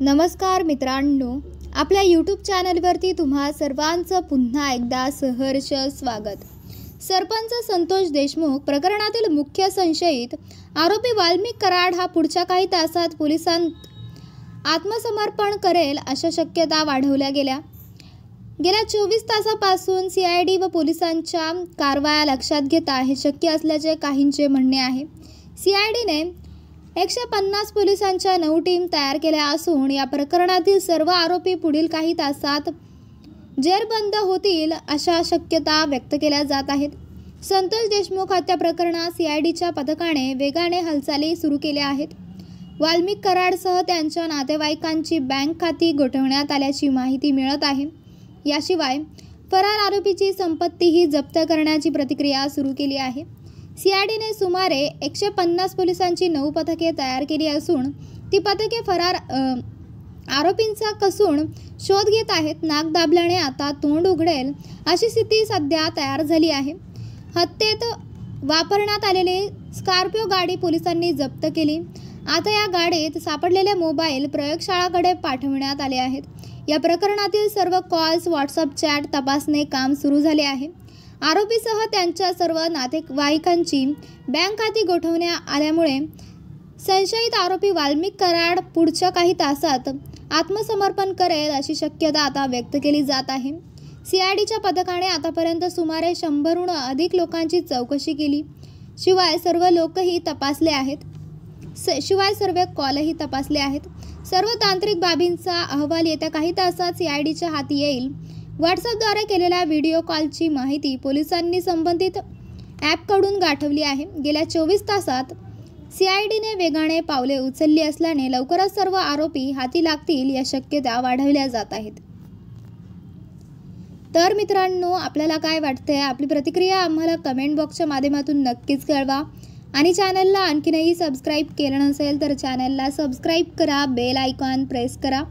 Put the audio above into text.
नमस्कार मित्रांनो, आपल्या यूट्यूब चॅनलवरती तुम्हा सर्वांचं पुन्हा एकदा सहर्ष स्वागत। सरपंच संतोष देशमुख प्रकरणातील मुख्य संशयित आरोपी वाल्मिक कराड हा पुढच्या काही तासात पोलिसांत आत्मसमर्पण करेल अशा शक्यता वाढवल्या गेल्या। गेल्या 24 तासापासून सीआयडी व पोलिसांच्या कारवाया लक्षात घेता हे शक्य असल्याचे काहींचे म्हणणे आहे। सीआयडीने 150 पोलिसांच्या 9 टीम तयार केल्या असून या प्रकरणातील सर्व आरोपी पुढील काही तासात जेरबंद होतील अशा शक्यता व्यक्त केल्या जात आहेत। संतोष देशमुख हत्या प्रकरणात सीआयडीच्या पथकाने वेगाने हालचाली सुरू केल्या आहेत। वाल्मिक कराडसह त्यांच्या नातेवाईकांची बँक खाती गोठवण्यात आल्याची माहिती मिळत आहे। याशिवाय फरार आरोपीची संपत्तीही जप्त करण्याची प्रक्रिया सुरू केली आहे। सीआयडीने सुमारे 150 पोलिसांची 9 पथके तयार केली असून ती पथके फरार आरोपींचा कसून शोध घेत आहेत। नाक दाबल्याने आता तोंड उघडेल अशी स्थिती सध्या तयार झाली आहे। हत्येत वापरण्यात आलेली स्कॉर्पिओ गाडी पोलिसांनी जप्त केली। आता या गाडीत सापडलेले मोबाईल प्रयोगशाळाकडे पाठवण्यात आले आहेत। या प्रकरणातील सर्व कॉल्स, व्हॉट्सअप चॅट तपासणे काम सुरू झाले आहे। आरोपीसह त्यांच्या सर्व नातेवाईकांची बँक खाती गोठवण्यात आल्यामुळे संशयित आरोपी वाल्मिक कराड पुढच्या काही तासात आत्मसमर्पण करेल अशी शक्यता आता व्यक्त केली जात आहे। सीआयडीच्या पथकाने आतापर्यंत सुमारे 100हून अधिक लोकांची चौकशी केली। शिवाय सर्व कॉलही तपासले आहेत। सर्व तांत्रिक बाबींचा अहवाल येत्या काही तासात सीआयडीच्या हाती येईल। व्हॉट्सअपद्वारे केलेल्या व्हिडिओ कॉलची माहिती पोलिसांनी संबंधित ॲपकडून गाठवली आहे। गेल्या 24 तासात सीआयडीने वेगाने पावले उचलली असल्याने लवकरच सर्व आरोपी हाती लागतील या शक्यता वाढवल्या जात आहेत। तर मित्रांनो, आपल्याला काय वाटतंय? आपली प्रतिक्रिया आम्हाला कमेंट बॉक्सच्या माध्यमातून नक्कीच कळवा आणि चॅनलला आणखीनही सबस्क्राईब केलं नसेल तर चॅनलला सबस्क्राईब करा, बेल आयकॉन प्रेस करा।